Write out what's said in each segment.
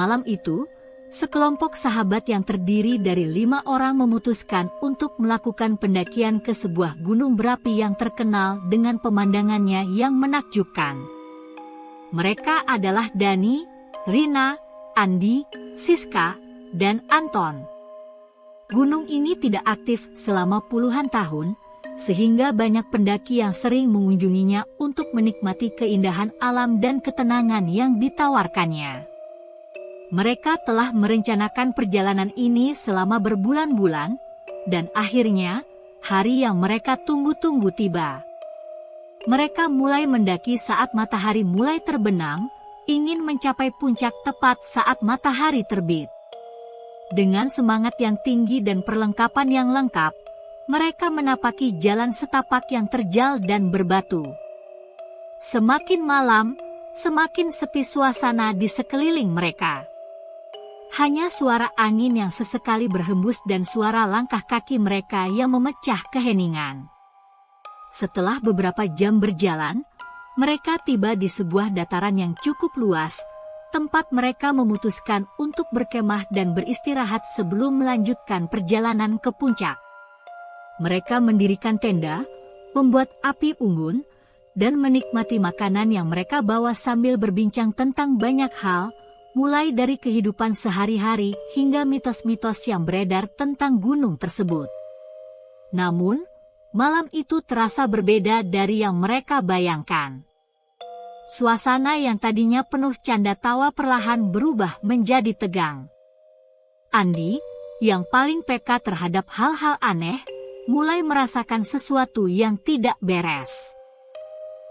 malam itu, sekelompok sahabat yang terdiri dari 5 orang memutuskan untuk melakukan pendakian ke sebuah gunung berapi yang terkenal dengan pemandangannya yang menakjubkan. Mereka adalah Dani, Rina, Andi, Siska, dan Anton. Gunung ini tidak aktif selama puluhan tahun, sehingga banyak pendaki yang sering mengunjunginya untuk menikmati keindahan alam dan ketenangan yang ditawarkannya. Mereka telah merencanakan perjalanan ini selama berbulan-bulan, dan akhirnya, hari yang mereka tunggu-tunggu tiba. Mereka mulai mendaki saat matahari mulai terbenam, ingin mencapai puncak tepat saat matahari terbit. Dengan semangat yang tinggi dan perlengkapan yang lengkap, mereka menapaki jalan setapak yang terjal dan berbatu. Semakin malam, semakin sepi suasana di sekeliling mereka. Hanya suara angin yang sesekali berhembus dan suara langkah kaki mereka yang memecah keheningan. Setelah beberapa jam berjalan, mereka tiba di sebuah dataran yang cukup luas, tempat mereka memutuskan untuk berkemah dan beristirahat sebelum melanjutkan perjalanan ke puncak. Mereka mendirikan tenda, membuat api unggun, dan menikmati makanan yang mereka bawa sambil berbincang tentang banyak hal, mulai dari kehidupan sehari-hari hingga mitos-mitos yang beredar tentang gunung tersebut. Namun, malam itu terasa berbeda dari yang mereka bayangkan. Suasana yang tadinya penuh canda tawa perlahan berubah menjadi tegang. Andi, yang paling peka terhadap hal-hal aneh, mulai merasakan sesuatu yang tidak beres.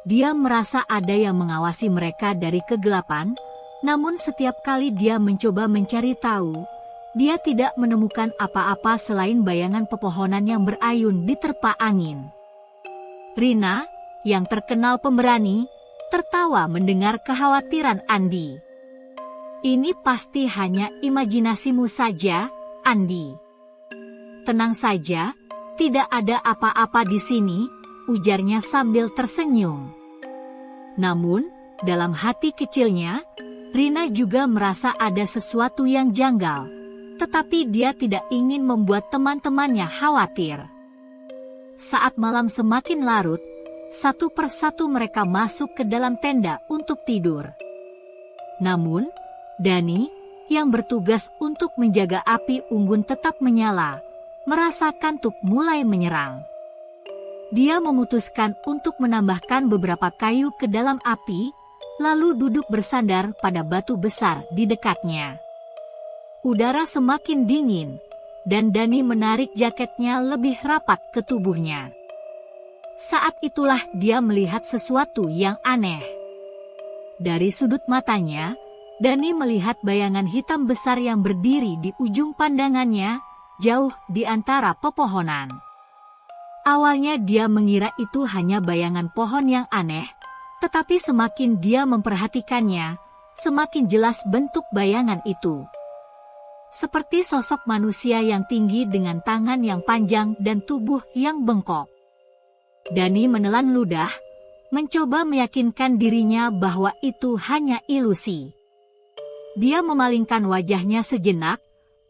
Dia merasa ada yang mengawasi mereka dari kegelapan, namun setiap kali dia mencoba mencari tahu, dia tidak menemukan apa-apa selain bayangan pepohonan yang berayun diterpa angin. Rina, yang terkenal pemberani, tertawa mendengar kekhawatiran Andi. "Ini pasti hanya imajinasimu saja, Andi. Tenang saja. Tidak ada apa-apa di sini," ujarnya sambil tersenyum. Namun, dalam hati kecilnya, Rina juga merasa ada sesuatu yang janggal, tetapi dia tidak ingin membuat teman-temannya khawatir. Saat malam semakin larut, satu persatu mereka masuk ke dalam tenda untuk tidur. Namun, Dani, yang bertugas untuk menjaga api unggun tetap menyala, merasa kantuk mulai menyerang. Dia memutuskan untuk menambahkan beberapa kayu ke dalam api, lalu duduk bersandar pada batu besar di dekatnya. Udara semakin dingin, dan Dani menarik jaketnya lebih rapat ke tubuhnya. Saat itulah dia melihat sesuatu yang aneh. Dari sudut matanya, Dani melihat bayangan hitam besar yang berdiri di ujung pandangannya, jauh di antara pepohonan. Awalnya dia mengira itu hanya bayangan pohon yang aneh, tetapi semakin dia memperhatikannya, semakin jelas bentuk bayangan itu. Seperti sosok manusia yang tinggi dengan tangan yang panjang dan tubuh yang bengkok. Dani menelan ludah, mencoba meyakinkan dirinya bahwa itu hanya ilusi. Dia memalingkan wajahnya sejenak,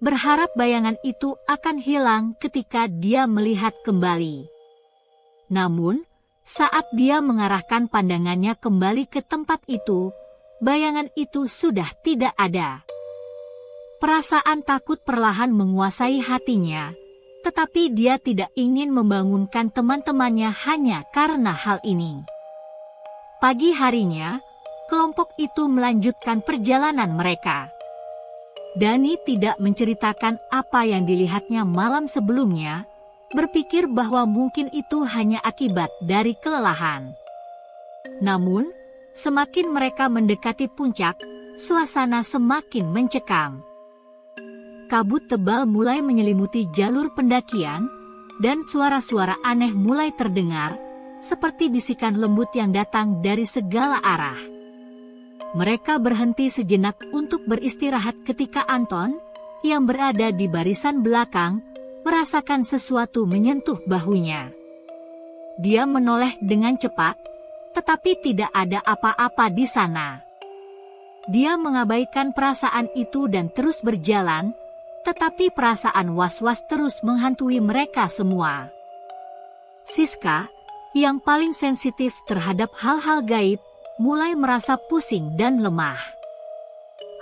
berharap bayangan itu akan hilang ketika dia melihat kembali. Namun, saat dia mengarahkan pandangannya kembali ke tempat itu, bayangan itu sudah tidak ada. Perasaan takut perlahan menguasai hatinya, tetapi dia tidak ingin membangunkan teman-temannya hanya karena hal ini. Pagi harinya, kelompok itu melanjutkan perjalanan mereka. Dani tidak menceritakan apa yang dilihatnya malam sebelumnya, berpikir bahwa mungkin itu hanya akibat dari kelelahan. Namun, semakin mereka mendekati puncak, suasana semakin mencekam. Kabut tebal mulai menyelimuti jalur pendakian, dan suara-suara aneh mulai terdengar, seperti bisikan lembut yang datang dari segala arah. Mereka berhenti sejenak untuk beristirahat ketika Anton, yang berada di barisan belakang, merasakan sesuatu menyentuh bahunya. Dia menoleh dengan cepat, tetapi tidak ada apa-apa di sana. Dia mengabaikan perasaan itu dan terus berjalan, tetapi perasaan was-was terus menghantui mereka semua. Siska, yang paling sensitif terhadap hal-hal gaib, mulai merasa pusing dan lemah.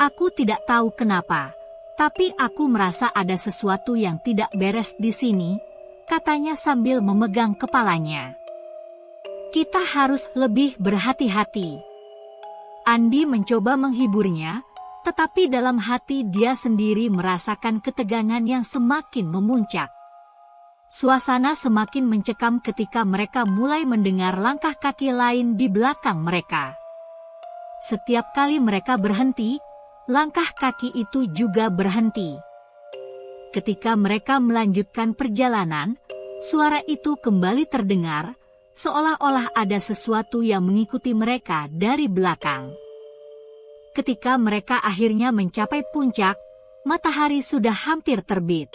Aku tidak tahu kenapa, tapi aku merasa ada sesuatu yang tidak beres di sini, katanya sambil memegang kepalanya. Kita harus lebih berhati-hati. Andi mencoba menghiburnya, tetapi dalam hati dia sendiri merasakan ketegangan yang semakin memuncak. Suasana semakin mencekam ketika mereka mulai mendengar langkah kaki lain di belakang mereka. Setiap kali mereka berhenti, langkah kaki itu juga berhenti. Ketika mereka melanjutkan perjalanan, suara itu kembali terdengar, seolah-olah ada sesuatu yang mengikuti mereka dari belakang. Ketika mereka akhirnya mencapai puncak, matahari sudah hampir terbit.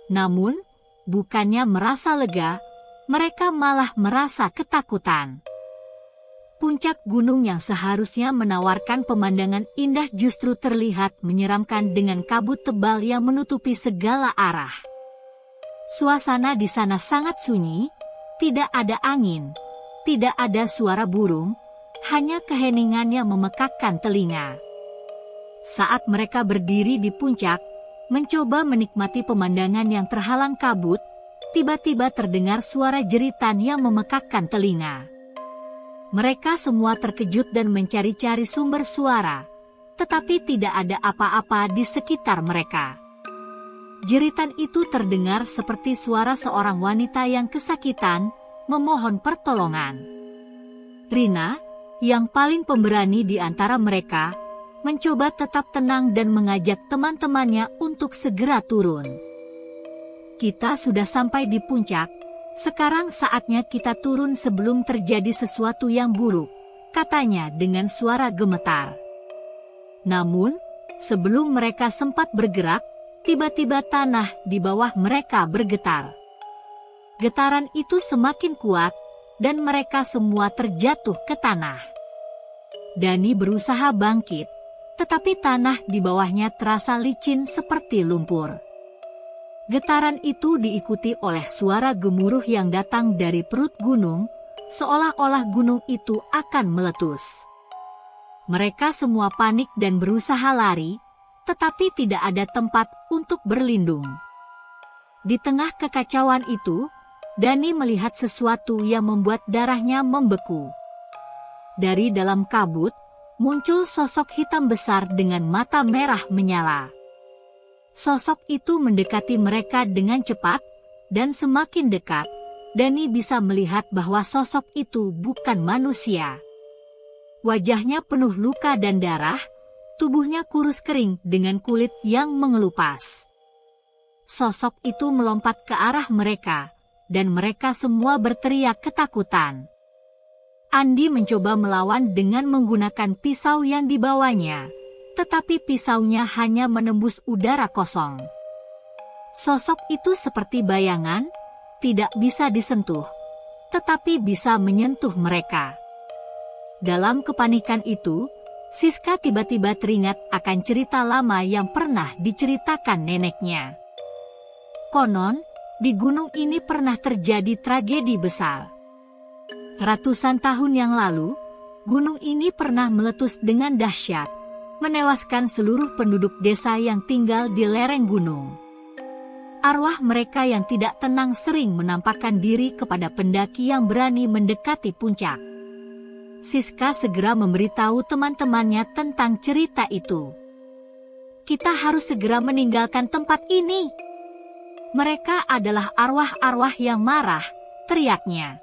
Namun, bukannya merasa lega, mereka malah merasa ketakutan. Puncak gunung yang seharusnya menawarkan pemandangan indah justru terlihat menyeramkan dengan kabut tebal yang menutupi segala arah. Suasana di sana sangat sunyi. Tidak ada angin, tidak ada suara burung, hanya keheningan yang memekakkan telinga. Saat mereka berdiri di puncak, mencoba menikmati pemandangan yang terhalang kabut, tiba-tiba terdengar suara jeritan yang memekakkan telinga. Mereka semua terkejut dan mencari-cari sumber suara, tetapi tidak ada apa-apa di sekitar mereka. Jeritan itu terdengar seperti suara seorang wanita yang kesakitan, memohon pertolongan. Rina, yang paling pemberani di antara mereka, mencoba tetap tenang dan mengajak teman-temannya untuk segera turun. Kita sudah sampai di puncak, sekarang saatnya kita turun sebelum terjadi sesuatu yang buruk, katanya dengan suara gemetar. Namun, sebelum mereka sempat bergerak, tiba-tiba tanah di bawah mereka bergetar. Getaran itu semakin kuat, dan mereka semua terjatuh ke tanah. Dani berusaha bangkit, tetapi tanah di bawahnya terasa licin seperti lumpur. Getaran itu diikuti oleh suara gemuruh yang datang dari perut gunung, seolah-olah gunung itu akan meletus. Mereka semua panik dan berusaha lari, tetapi tidak ada tempat untuk berlindung. Di tengah kekacauan itu, Dani melihat sesuatu yang membuat darahnya membeku. Dari dalam kabut, muncul sosok hitam besar dengan mata merah menyala. Sosok itu mendekati mereka dengan cepat, dan semakin dekat, Dani bisa melihat bahwa sosok itu bukan manusia. Wajahnya penuh luka dan darah, tubuhnya kurus kering dengan kulit yang mengelupas. Sosok itu melompat ke arah mereka, dan mereka semua berteriak ketakutan. Andi mencoba melawan dengan menggunakan pisau yang dibawanya, tetapi pisaunya hanya menembus udara kosong. Sosok itu seperti bayangan, tidak bisa disentuh, tetapi bisa menyentuh mereka. Dalam kepanikan itu, Siska tiba-tiba teringat akan cerita lama yang pernah diceritakan neneknya. Konon, di gunung ini pernah terjadi tragedi besar. Ratusan tahun yang lalu, gunung ini pernah meletus dengan dahsyat, menewaskan seluruh penduduk desa yang tinggal di lereng gunung. Arwah mereka yang tidak tenang sering menampakkan diri kepada pendaki yang berani mendekati puncak. Siska segera memberitahu teman-temannya tentang cerita itu. Kita harus segera meninggalkan tempat ini. Mereka adalah arwah-arwah yang marah, teriaknya.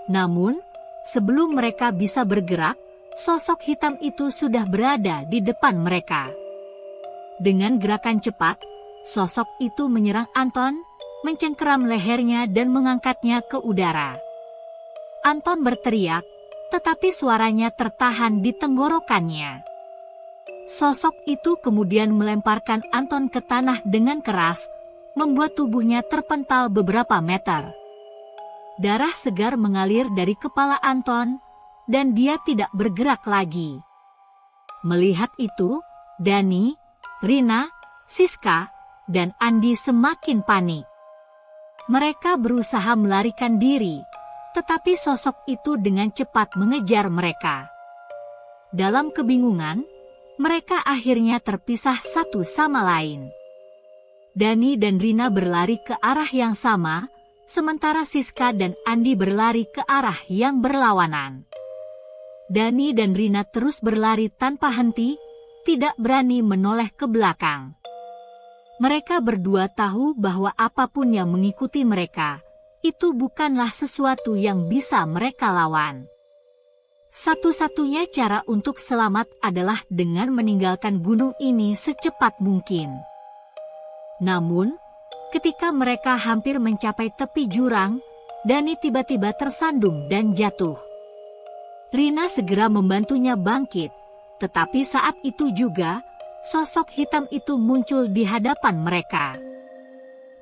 Namun, sebelum mereka bisa bergerak, sosok hitam itu sudah berada di depan mereka. Dengan gerakan cepat, sosok itu menyerang Anton, mencengkeram lehernya dan mengangkatnya ke udara. Anton berteriak, tetapi suaranya tertahan di tenggorokannya. Sosok itu kemudian melemparkan Anton ke tanah dengan keras, membuat tubuhnya terpental beberapa meter. Darah segar mengalir dari kepala Anton, dan dia tidak bergerak lagi. Melihat itu, Dani, Rina, Siska, dan Andi semakin panik. Mereka berusaha melarikan diri, tetapi sosok itu dengan cepat mengejar mereka. Dalam kebingungan, mereka akhirnya terpisah satu sama lain. Dani dan Rina berlari ke arah yang sama, sementara Siska dan Andi berlari ke arah yang berlawanan. Dani dan Rina terus berlari tanpa henti, tidak berani menoleh ke belakang. Mereka berdua tahu bahwa apapun yang mengikuti mereka, itu bukanlah sesuatu yang bisa mereka lawan. Satu-satunya cara untuk selamat adalah dengan meninggalkan gunung ini secepat mungkin. Namun, ketika mereka hampir mencapai tepi jurang, Dani tiba-tiba tersandung dan jatuh. Rina segera membantunya bangkit, tetapi saat itu juga, sosok hitam itu muncul di hadapan mereka.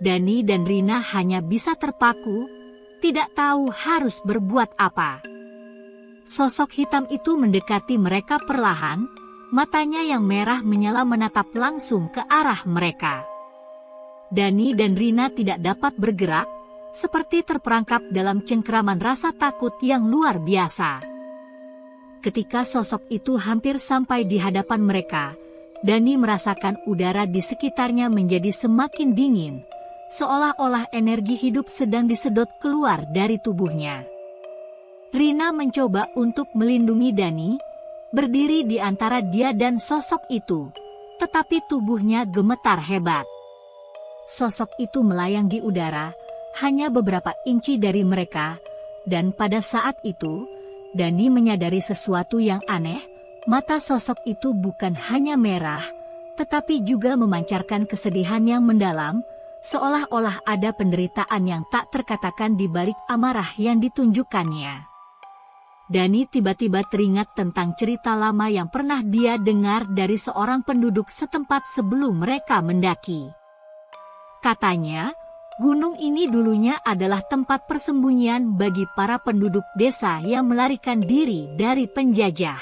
Dani dan Rina hanya bisa terpaku, tidak tahu harus berbuat apa. Sosok hitam itu mendekati mereka perlahan, matanya yang merah menyala menatap langsung ke arah mereka. Dani dan Rina tidak dapat bergerak, seperti terperangkap dalam cengkeraman rasa takut yang luar biasa. Ketika sosok itu hampir sampai di hadapan mereka, Dani merasakan udara di sekitarnya menjadi semakin dingin, seolah-olah energi hidup sedang disedot keluar dari tubuhnya. Rina mencoba untuk melindungi Dani, berdiri di antara dia dan sosok itu, tetapi tubuhnya gemetar hebat. Sosok itu melayang di udara, hanya beberapa inci dari mereka, dan pada saat itu, Dani menyadari sesuatu yang aneh, mata sosok itu bukan hanya merah, tetapi juga memancarkan kesedihan yang mendalam, seolah-olah ada penderitaan yang tak terkatakan di balik amarah yang ditunjukkannya. Dani tiba-tiba teringat tentang cerita lama yang pernah dia dengar dari seorang penduduk setempat sebelum mereka mendaki. Katanya, gunung ini dulunya adalah tempat persembunyian bagi para penduduk desa yang melarikan diri dari penjajah.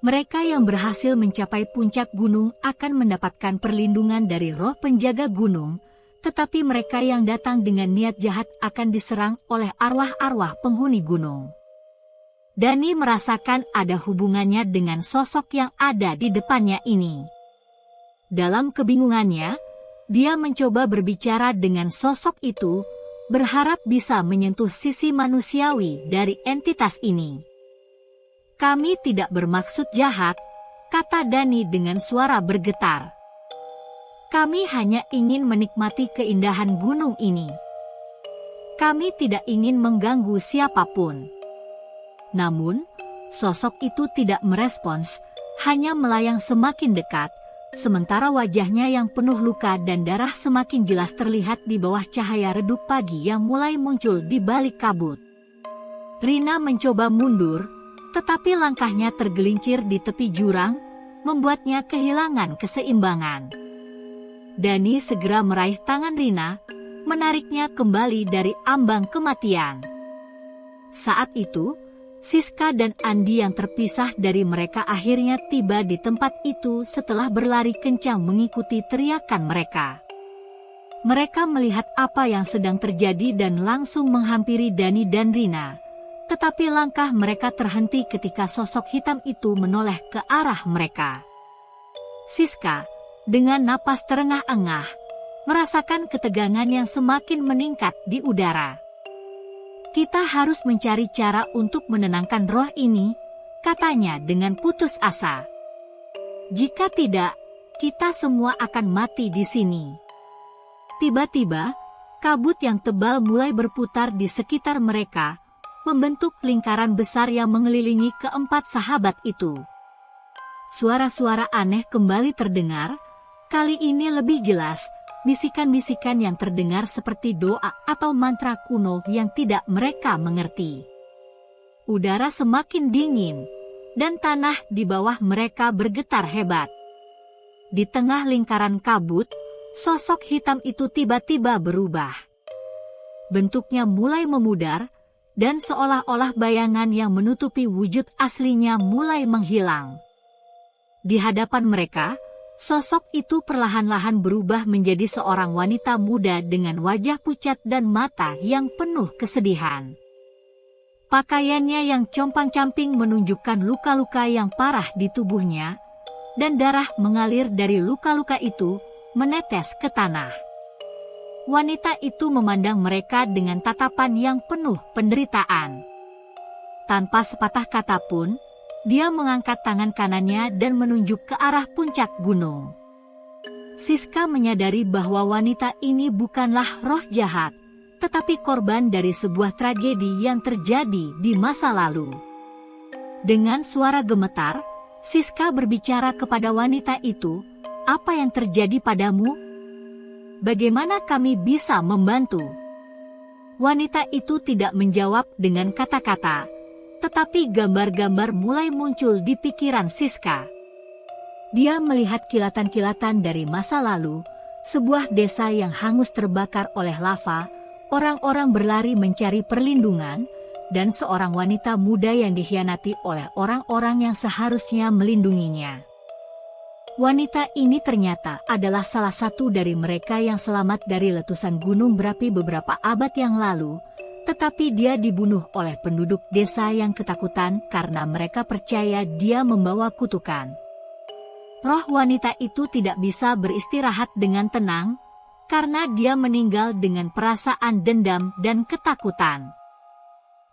Mereka yang berhasil mencapai puncak gunung akan mendapatkan perlindungan dari roh penjaga gunung, tetapi mereka yang datang dengan niat jahat akan diserang oleh arwah-arwah penghuni gunung. Dani merasakan ada hubungannya dengan sosok yang ada di depannya ini. Dalam kebingungannya, dia mencoba berbicara dengan sosok itu, berharap bisa menyentuh sisi manusiawi dari entitas ini. "Kami tidak bermaksud jahat," kata Dani dengan suara bergetar. "Kami hanya ingin menikmati keindahan gunung ini. Kami tidak ingin mengganggu siapapun." Namun, sosok itu tidak merespons, hanya melayang semakin dekat, sementara wajahnya yang penuh luka dan darah semakin jelas terlihat di bawah cahaya redup pagi yang mulai muncul di balik kabut. Rina mencoba mundur, tetapi langkahnya tergelincir di tepi jurang, membuatnya kehilangan keseimbangan. Dani segera meraih tangan Rina, menariknya kembali dari ambang kematian. Saat itu, Siska dan Andi yang terpisah dari mereka akhirnya tiba di tempat itu setelah berlari kencang mengikuti teriakan mereka. Mereka melihat apa yang sedang terjadi dan langsung menghampiri Dani dan Rina, tetapi langkah mereka terhenti ketika sosok hitam itu menoleh ke arah mereka. Siska, dengan napas terengah-engah, merasakan ketegangan yang semakin meningkat di udara. "Kita harus mencari cara untuk menenangkan roh ini," katanya dengan putus asa. "Jika tidak, kita semua akan mati di sini." Tiba-tiba, kabut yang tebal mulai berputar di sekitar mereka, membentuk lingkaran besar yang mengelilingi keempat sahabat itu. Suara-suara aneh kembali terdengar, kali ini lebih jelas. Bisikan-bisikan yang terdengar seperti doa atau mantra kuno yang tidak mereka mengerti. Udara semakin dingin, dan tanah di bawah mereka bergetar hebat. Di tengah lingkaran kabut, sosok hitam itu tiba-tiba berubah. Bentuknya mulai memudar, dan seolah-olah bayangan yang menutupi wujud aslinya mulai menghilang. Di hadapan mereka, sosok itu perlahan-lahan berubah menjadi seorang wanita muda dengan wajah pucat dan mata yang penuh kesedihan. Pakaiannya yang compang-camping menunjukkan luka-luka yang parah di tubuhnya, dan darah mengalir dari luka-luka itu, menetes ke tanah. Wanita itu memandang mereka dengan tatapan yang penuh penderitaan. Tanpa sepatah kata pun, dia mengangkat tangan kanannya dan menunjuk ke arah puncak gunung. Siska menyadari bahwa wanita ini bukanlah roh jahat, tetapi korban dari sebuah tragedi yang terjadi di masa lalu. Dengan suara gemetar, Siska berbicara kepada wanita itu, "Apa yang terjadi padamu? Bagaimana kami bisa membantu?" Wanita itu tidak menjawab dengan kata-kata, tetapi gambar-gambar mulai muncul di pikiran Siska. Dia melihat kilatan-kilatan dari masa lalu, sebuah desa yang hangus terbakar oleh lava, orang-orang berlari mencari perlindungan, dan seorang wanita muda yang dikhianati oleh orang-orang yang seharusnya melindunginya. Wanita ini ternyata adalah salah satu dari mereka yang selamat dari letusan gunung berapi beberapa abad yang lalu, tetapi dia dibunuh oleh penduduk desa yang ketakutan karena mereka percaya dia membawa kutukan. Roh wanita itu tidak bisa beristirahat dengan tenang, karena dia meninggal dengan perasaan dendam dan ketakutan.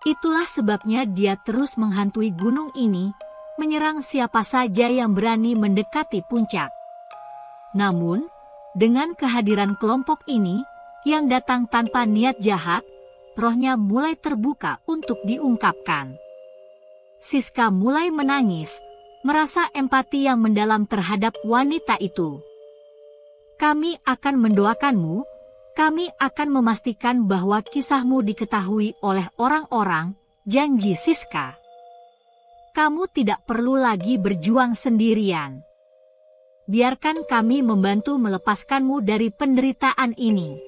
Itulah sebabnya dia terus menghantui gunung ini, menyerang siapa saja yang berani mendekati puncak. Namun, dengan kehadiran kelompok ini, yang datang tanpa niat jahat, rohnya mulai terbuka untuk diungkapkan. Siska mulai menangis, merasa empati yang mendalam terhadap wanita itu. "Kami akan mendoakanmu, kami akan memastikan bahwa kisahmu diketahui oleh orang-orang," janji Siska. "Kamu tidak perlu lagi berjuang sendirian. Biarkan kami membantu melepaskanmu dari penderitaan ini."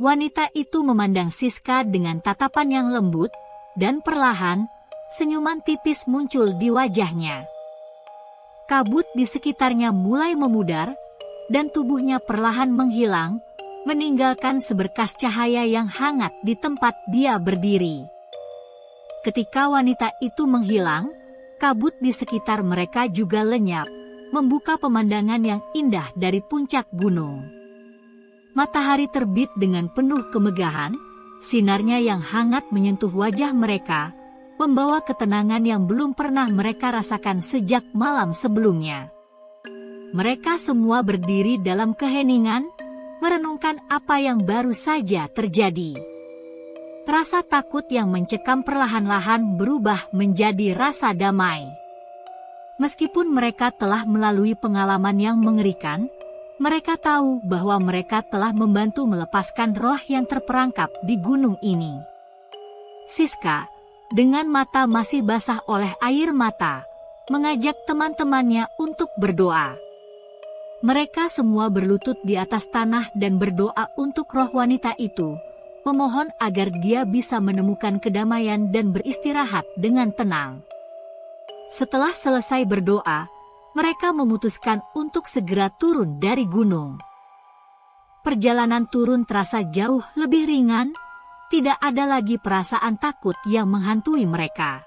Wanita itu memandang Siska dengan tatapan yang lembut, dan perlahan, senyuman tipis muncul di wajahnya. Kabut di sekitarnya mulai memudar, dan tubuhnya perlahan menghilang, meninggalkan seberkas cahaya yang hangat di tempat dia berdiri. Ketika wanita itu menghilang, kabut di sekitar mereka juga lenyap, membuka pemandangan yang indah dari puncak gunung. Matahari terbit dengan penuh kemegahan, sinarnya yang hangat menyentuh wajah mereka, membawa ketenangan yang belum pernah mereka rasakan sejak malam sebelumnya. Mereka semua berdiri dalam keheningan, merenungkan apa yang baru saja terjadi. Rasa takut yang mencekam perlahan-lahan berubah menjadi rasa damai. Meskipun mereka telah melalui pengalaman yang mengerikan, mereka tahu bahwa mereka telah membantu melepaskan roh yang terperangkap di gunung ini. Siska, dengan mata masih basah oleh air mata, mengajak teman-temannya untuk berdoa. Mereka semua berlutut di atas tanah dan berdoa untuk roh wanita itu, memohon agar dia bisa menemukan kedamaian dan beristirahat dengan tenang. Setelah selesai berdoa, mereka memutuskan untuk segera turun dari gunung. Perjalanan turun terasa jauh lebih ringan, tidak ada lagi perasaan takut yang menghantui mereka.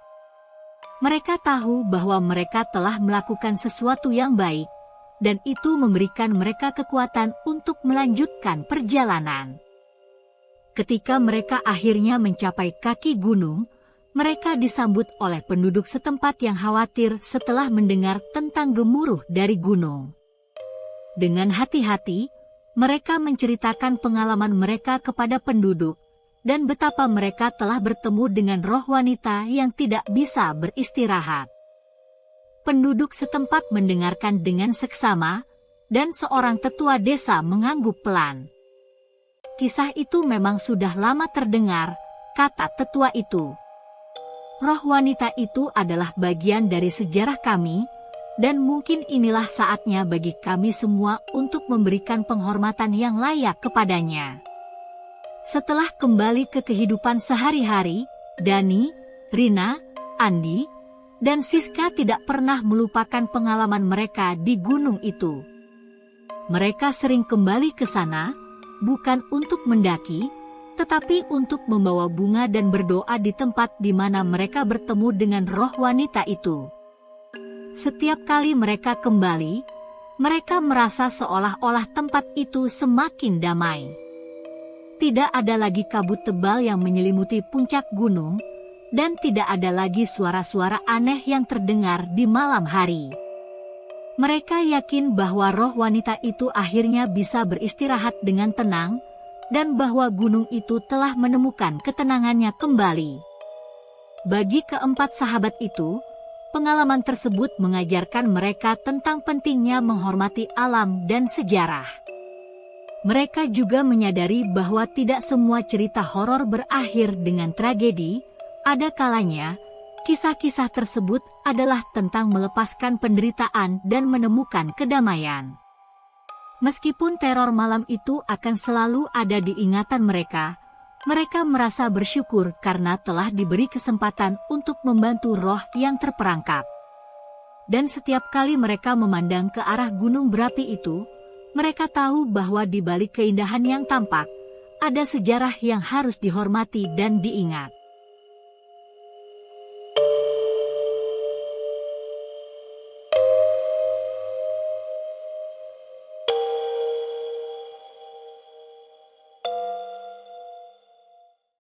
Mereka tahu bahwa mereka telah melakukan sesuatu yang baik, dan itu memberikan mereka kekuatan untuk melanjutkan perjalanan. Ketika mereka akhirnya mencapai kaki gunung, mereka disambut oleh penduduk setempat yang khawatir setelah mendengar tentang gemuruh dari gunung. Dengan hati-hati, mereka menceritakan pengalaman mereka kepada penduduk, dan betapa mereka telah bertemu dengan roh wanita yang tidak bisa beristirahat. Penduduk setempat mendengarkan dengan seksama, dan seorang tetua desa mengangguk pelan. "Kisah itu memang sudah lama terdengar," kata tetua itu. "Roh wanita itu adalah bagian dari sejarah kami, dan mungkin inilah saatnya bagi kami semua untuk memberikan penghormatan yang layak kepadanya." Setelah kembali ke kehidupan sehari-hari, Dani, Rina, Andi, Dan Siska tidak pernah melupakan pengalaman mereka di gunung itu. Mereka sering kembali ke sana, bukan untuk mendaki, tetapi untuk membawa bunga dan berdoa di tempat di mana mereka bertemu dengan roh wanita itu. Setiap kali mereka kembali, mereka merasa seolah-olah tempat itu semakin damai. Tidak ada lagi kabut tebal yang menyelimuti puncak gunung, dan tidak ada lagi suara-suara aneh yang terdengar di malam hari. Mereka yakin bahwa roh wanita itu akhirnya bisa beristirahat dengan tenang, dan bahwa gunung itu telah menemukan ketenangannya kembali. Bagi keempat sahabat itu, pengalaman tersebut mengajarkan mereka tentang pentingnya menghormati alam dan sejarah. Mereka juga menyadari bahwa tidak semua cerita horor berakhir dengan tragedi. Ada kalanya, kisah-kisah tersebut adalah tentang melepaskan penderitaan dan menemukan kedamaian. Meskipun teror malam itu akan selalu ada di ingatan mereka, mereka merasa bersyukur karena telah diberi kesempatan untuk membantu roh yang terperangkap. Dan setiap kali mereka memandang ke arah gunung berapi itu, mereka tahu bahwa di balik keindahan yang tampak, ada sejarah yang harus dihormati dan diingat.